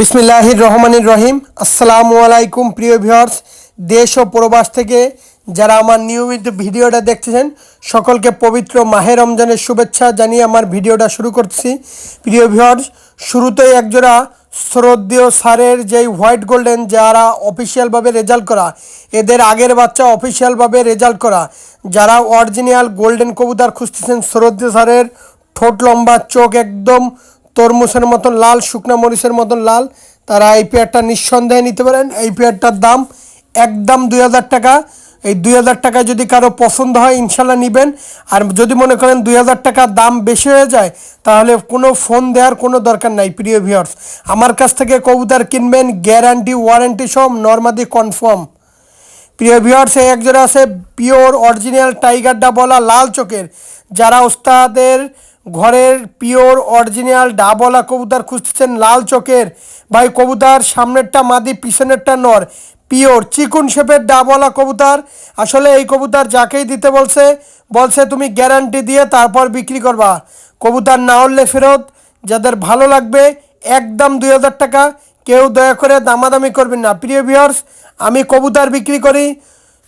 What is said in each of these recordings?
বিসমিল্লাহির রহমানির রহিম। আসসালামু আলাইকুম প্রিয় ভিউয়ার্স, দেশ ও প্রবাস থেকে যারা আমার নিয়মিত ভিডিওটা দেখতেছেন সকলকে পবিত্র মাহে রমজানের শুভেচ্ছা জানিয়ে আমার ভিডিওটা শুরু করছি। প্রিয় ভিউয়ার্স, শুরুতেই একজোড়া শ্রদ্ধেয় স্যারের যেই হোয়াইট গোল্ডেন যারা অফিসিয়ালভাবে রেজাল্ট করা, এদের আগের বাচ্চা অফিসিয়ালভাবে রেজাল্ট করা, যারা অরিজিনাল গোল্ডেন কবুতর খুঁজতেছেন, শ্রদ্ধেয় স্যারের ঠোঁট লম্বা, চোখ একদম তরমুজের মতন লাল, শুকনা মরিচের মতন লাল, তারা এই পেয়ারটা নিঃসন্দেহে নিতে পারেন। এই পেয়ারটার দাম একদম 2000 টাকা। এই 2000 টাকা যদি কারো পছন্দ হয় ইনশাল্লাহ নেবেন। আর যদি মনে করেন 2000 টাকা দাম বেশি হয়ে যায় তাহলে কোনো ফোন দেওয়ার কোনো দরকার নাই। প্রিয় ভিউয়ার্স, আমার কাছ থেকে কবুতর কিনবেন গ্যারান্টি ওয়ারেন্টি সব নরমাদি কনফার্ম। প্রিয় ভিউয়ার্স, এই একজোড়া আছে পিওর অরিজিনাল টাইগার ডাবলা লাল চোখের, যারা ওস্তাদের ঘরের পিওর অরিজিনাল ডাবলা কবুতর খুঁজতেছেন লাল চোখের, ভাই কবুতর সামনেরটা মাদি পিছনেরটা নর, পিওর চিকুন শেপের ডাবলা কবুতর। আসলে এই কবুতর যাকেই দিতে বলছে তুমি গ্যারান্টি দিয়ে তারপর বিক্রি করবা, কবুতর না হলে ফেরত। যাদের ভালো লাগবে একদম 2000 টাকা, কেউ দয়া করে দামাদামি করবেন না। প্রিয় ভিউয়ার্স, আমি কবুতর বিক্রি করি,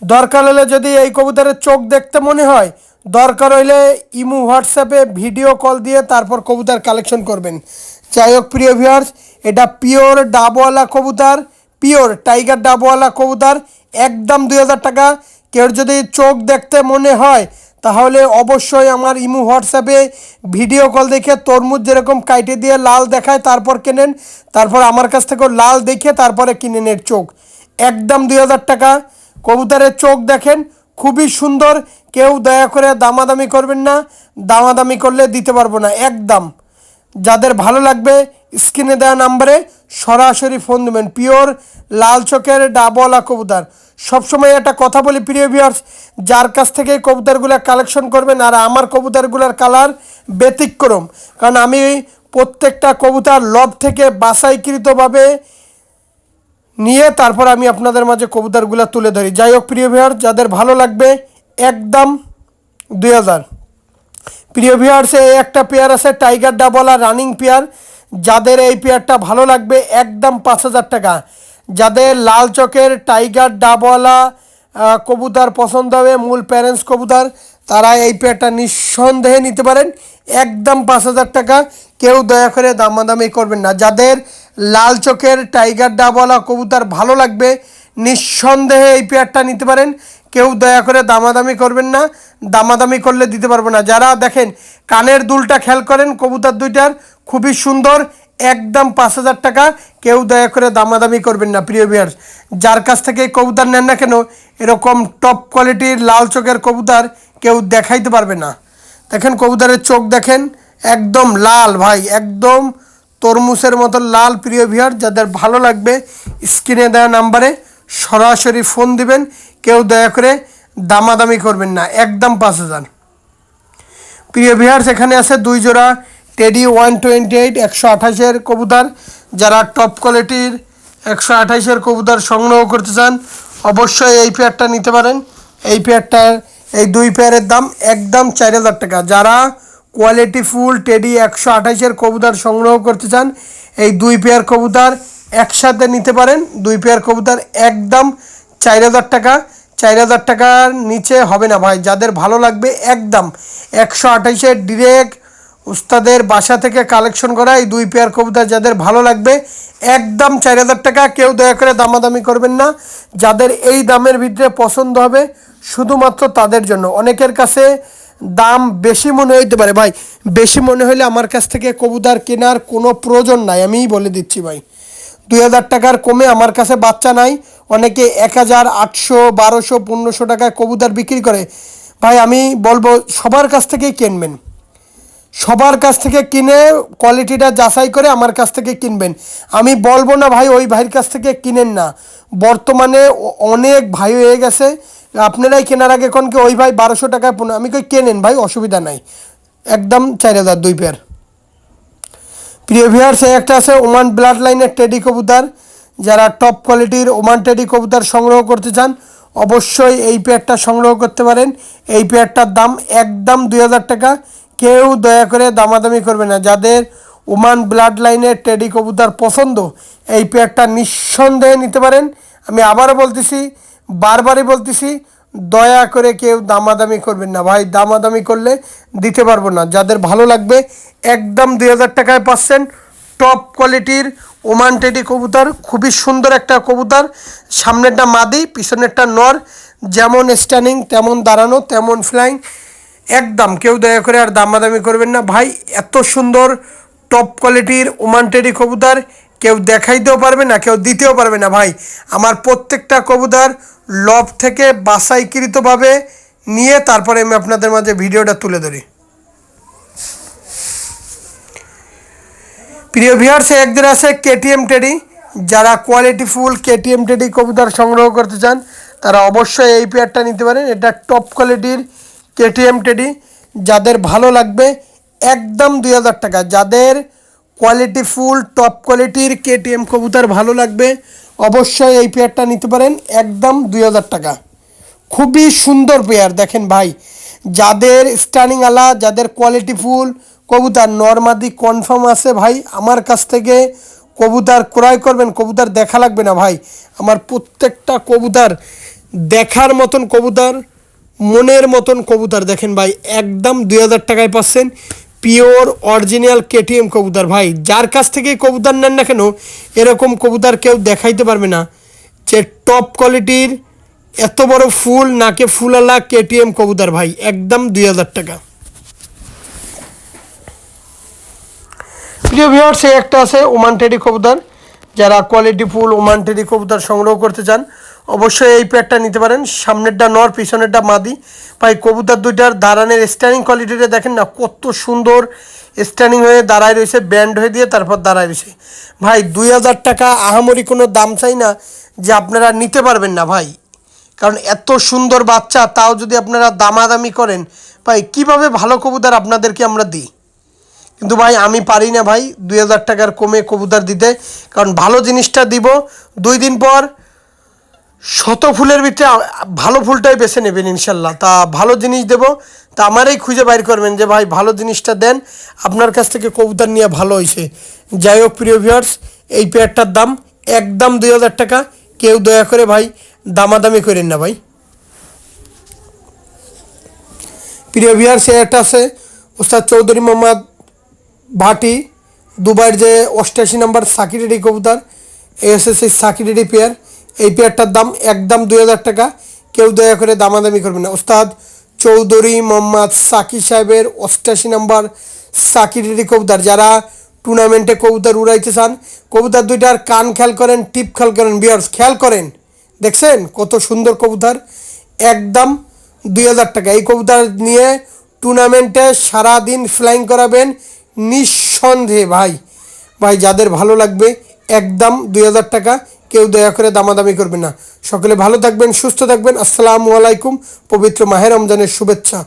দরকার হলে যদি এই কবুতরের চোখ দেখতে মনে হয়, দরকার হইলে ইমো হোয়াটসঅ্যাপে ভিডিও কল দিয়ে তারপর কবুতর কালেকশন করবেন। যাই হোক প্রিয় ভিউয়ার্স, এটা পিওর ডাবওয়ালা কবুতর, পিওর টাইগার ডাবওয়ালা কবুতর, একদম 2000 টাকা। কেউ যদি চোখ দেখতে মনে হয় তাহলে অবশ্যই আমার ইমো হোয়াটসঅ্যাপে ভিডিও কল দেখে তরমুজ যেরকম কাইটে দিয়ে লাল দেখায় তারপর কেনেন, তারপর আমার কাছ থেকেও লাল দেখে তারপরে কিনেন এর চোখ। একদম 2000 টাকা। কবুতরের চোখ দেখেন খুবই সুন্দর, কেউ দয়া করে দামাদামি করবেন না, দামাদামি করলে দিতে পারবো না একদম। যাদের ভালো লাগবে স্ক্রিনে দেওয়া নাম্বারে সরাসরি ফোন দেবেন। পিওর লাল চোখের ডাবওয়ালা কবুতর। সবসময় একটা কথা বলি প্রিয় ভিউয়ার্স, যার কাছ থেকে কবুতরগুলো কালেকশন করবেন, আর আমার কবুতরগুলোর কালার ব্যতিক্রম, কারণ আমি প্রত্যেকটা কবুতর লব থেকে বাছাইকৃতভাবে নিয়ে তারপর আমি আপনাদের মাঝে কবুতরগুলো তুলে ধরি। যাই হোক প্রিয় ভিউয়ার্স, যাদের ভালো লাগবে একদম 2000। প্রিয় ভিউয়ার্স, এই একটা পেয়ার আছে টাইগার ডাবলা রানিং পেয়ার, যাদের এই পেয়ারটা ভালো লাগবে একদম 5000 টাকা। যাদের লাল চোখের টাইগার ডাবলা কবুতর পছন্দ হবে, মূল প্যারেন্টস কবুতর, তারা এই পেয়ারটা নিঃসন্দেহে নিতে পারেন একদম 5000 টাকা। কেউ দয়া করে দামাদামি করবেন না। যাদের লাল চোখের টাইগার ডাবলা কবুতর ভালো লাগবে নিঃসন্দেহে এই পেয়ারটা নিতে পারেন, কেউ দয়া করে দামাদামি করবেন না, দামাদামি করলে দিতে পারবো না। যারা দেখেন কানের দুলটা খেয়াল করেন কবুতর দুইটার খুবই সুন্দর, একদম 5000 টাকা। কেউ দয়া করে দামাদামি করবেন না। প্রিয় ভিউয়ার্স, যার কাছ থেকে কবুতর নেন না কেন এরকম টপ কোয়ালিটির লাল চোখের কবুতর কেউ দেখাইতে পারবে না। দেখেন কবুতরের চোখ দেখেন একদম লাল, ভাই একদম তরমুজের মতো লাল। প্রিয় ভিউয়ার্স, যাদের ভালো লাগবে স্ক্রিনে দেওয়া নাম্বারে সরাসরি ফোন দিবেন, কেউ দয়া করে দামাদামি করবেন না, একদম 5000। প্রিয় ভিউয়ার্স, এখানে আছে দুই জোড়া টেডি 128 128-এর কবুতর। যারা টপ কোয়ালিটির 128-এর কবুতর সংগ্রহ করতে চান অবশ্যই এই পেয়ারটা নিতে পারেন। এই পেয়ারটার এই দুই পেয়ারের দাম একদম 4000 টাকা। যারা কোয়ালিটি ফুল টেডি 128-এর কবুতর সংগ্রহ করতে চান এই দুই পেয়ার কবুতর একসাথে নিতে পারেন। দুই পেয়ার কবুতর একদম 4000 টাকা। 4000 টাকার নিচে হবে না ভাই। যাদের ভালো লাগবে একদম 128-এর ডিরেক্ট উস্তাদের বাসা থেকে কালেকশন করা এই দুই পেয়ার কবুতর যাদের ভালো লাগবে একদম 4000 টাকা। কেউ দয়া করে দামাদামি করবেন না। যাদের এই দামের ভিতরে পছন্দ হবে শুধুমাত্র তাদের জন্য। অনেকের কাছে দাম বেশি মনে হইতে পারে, ভাই বেশি মনে হলে আমার কাছ থেকে কবুতর কেনার কোনো প্রয়োজন নাই, আমিই বলে দিচ্ছি ভাই। 2000 টাকার কমে আমার কাছে বাচ্চা নাই। অনেকে 1000, 800, 1200, 1500 টাকায় কবুতর বিক্রি করে। ভাই আমি বলবো সবার কাছ থেকেই কিনবেন, সবার কাছ থেকে কিনে কোয়ালিটিটা যাচাই করে আমার কাছ থেকে কিনবেন। আমি বলবো না ভাই ওই ভাইয়ের কাছ থেকে কিনেন না, বর্তমানে অনেক ভাই হয়ে গেছে, আপনারাই কেনার আগে কোন কি ওই ভাই 1200 টাকায় আমি কই কেনেন ভাই, অসুবিধা নাই, একদম 4000 দুই পেয়ার। প্রিয় ভিউয়ার্স, একটা আছে ওমান ব্লাড লাইনের টেডি কবুতর। যারা টপ কোয়ালিটির ওমান টেডি কবুতর সংগ্রহ করতে চান অবশ্যই এই পেয়ারটা সংগ্রহ করতে পারেন। এই পেয়ারটার দাম একদম 2000 টাকা। কেউ দয়া করে দামাদামি করবে না। যাদের ওমান ব্লাড লাইনের টেডি কবুতর পছন্দ, এই পেয়ারটা নিঃসন্দেহে নিতে পারেন। আমি আবারও বলতেছি, বারবারই বলতেছি, দয়া করে কেউ দামাদামি করবেন না ভাই, দামাদামি করলে দিতে পারবো না। যাদের ভালো লাগবে একদম 2000 টাকায় পাচ্ছেন টপ কোয়ালিটির ওমান টেডি কবুতর। খুবই সুন্দর একটা কবুতর, সামনেরটা মাদি পিছনেরটা নর, যেমন স্ট্যান্ডিং তেমন দাঁড়ানো তেমন ফ্লাইং। একদম কেউ দয়া করে আর দামাদামি করবেন না ভাই, এত সুন্দর টপ কোয়ালিটির ওমান টেডি কবুতর কেউ দেখাইতেও পারবে না, কেউ দিতেও পারবে না ভাই। আমার প্রত্যেকটা কবুতর লব থেকে বাছাইকৃতভাবে নিয়ে তারপরে আমি আপনাদের মাঝে ভিডিওটা তুলে ধরি। প্রিয় ভিউয়ার্স, একদের আছে কেটিএম টেডি। যারা কোয়ালিটিফুল কেটিএম টেডি কবুতর সংগ্রহ করতে চান তারা অবশ্যই এই পেয়ারটা নিতে পারেন। এটা টপ কোয়ালিটির কেটিএম টেডি। যাদের ভালো লাগবে একদম 2000 টাকা, যাদের কোয়ালিটিফুল টপ কোয়ালিটির কেটিএম কবুতর ভালো লাগবে অবশ্যই এই পেয়ারটা নিতে পারেন একদম 2000 টাকা। খুবই সুন্দর পেয়ার দেখেন ভাই, যাদের স্টার্নিং আলা, যাদের কোয়ালিটিফুল কবুতর নরমাদি কনফার্ম আছে ভাই, আমার কাছ থেকে কবুতর ক্রয় করবেন, কবুতর দেখা লাগবে না ভাই। আমার প্রত্যেকটা কবুতর দেখার মতন কবুতর, মনের মতন কবুতর। দেখেন ভাই একদম 2000 টাকায় পাচ্ছেন পিওর অরিজিনাল কেটিএম কবুতর ভাই। যার কাছ থেকে কবুতর নেন না কেন এরকম কবুতর কেউ দেখাইতে পারবে না যে টপ কোয়ালিটির এত বড় ফুল নাকে ফুলালা কেটিএম কবুতর ভাই, একদম 2000 টাকা। প্রিয় ভিউয়ার্স, এই একটা আছে ওমান টেডি কবুতর। যারা কোয়ালিটিফুল ওমান টেডি কবুতর সংগ্রহ করতে চান অবশ্যই এই পেয়ারটা নিতে পারেন। সামনেরটা নর পিছনেরটা মাদি ভাই। কবুতর দুইটার দাঁড়ানোর স্ট্যান্ডিং কোয়ালিটিটা দেখেন না, কত সুন্দর স্ট্যান্ডিং হয়ে দাঁড়ায় রয়েছে, ব্যান্ড হয়ে দিয়ে তারপর দাঁড়ায় রয়েছে ভাই। 2000 টাকা আহামরি কোনো দাম চাই না যে আপনারা নিতে পারবেন না ভাই, কারণ এত সুন্দর বাচ্চা তাও যদি আপনারা দামাদামি করেন ভাই, কিভাবে ভালো কবুতর আপনাদেরকে আমরা দিই। কিন্তু ভাই আমি পারি না ভাই 2000 টাকার কমে কবুতর দিতে, কারণ ভালো জিনিসটা দিব 2 দিন পর শত ফুলের ভিতরে ভালো ফুলটাই বেছে নেবেন ইনশাল্লাহ। তা ভালো জিনিস দেব, তা আমারই খুঁজে বাইর করবেন যে ভাই ভালো জিনিসটা দেন, আপনার কাছ থেকে কবুতর নিয়ে ভালো হয়েছে। যাই হোক প্রিয় ভিউয়ার্স, এই পেয়ারটার দাম একদম 2000 টাকা। কেউ দয়া করে ভাই দামাদামি করেন না ভাই। প্রিয় ভিউয়ার্স, একটা আছে ওস্তাদ চৌধুরী মোহাম্মদ ভাটি দুবাইয়ের যে 88 নম্বর সাকিরেডি কবুতর, এই হচ্ছে সেই সাকিরেডি পেয়ার। এই পেয়ারটার দাম একদম 2000 টাকা। কেউ দয়া করে দামাদামি করবে না। ওস্তাদ চৌধুরী মোহাম্মদ সাকি সাহেবের 88 নম্বর সাকিরেডি কবুতর। যারা টুর্নামেন্টে কবুতর উড়াইতে চান, কবুতর দুইটার কান খেয়াল করেন, টিপ খেয়াল করেন, ভিউয়ার্স খেয়াল করেন, দেখছেন কত সুন্দর কবুতর, একদম 2000 টাকা। এই কবুতর নিয়ে টুর্নামেন্টে সারাদিন ফ্লাইং করাবেন নিঃসন্দেহে ভাই। ভাই যাদের ভালো লাগবে একদম 2000 টাকা, কেউ দয়া করে দামাদামি করবেন না। সকলে ভালো থাকবেন, সুস্থ থাকবেন। আসসালামু আলাইকুম। পবিত্র মাহে রমজানের শুভেচ্ছা।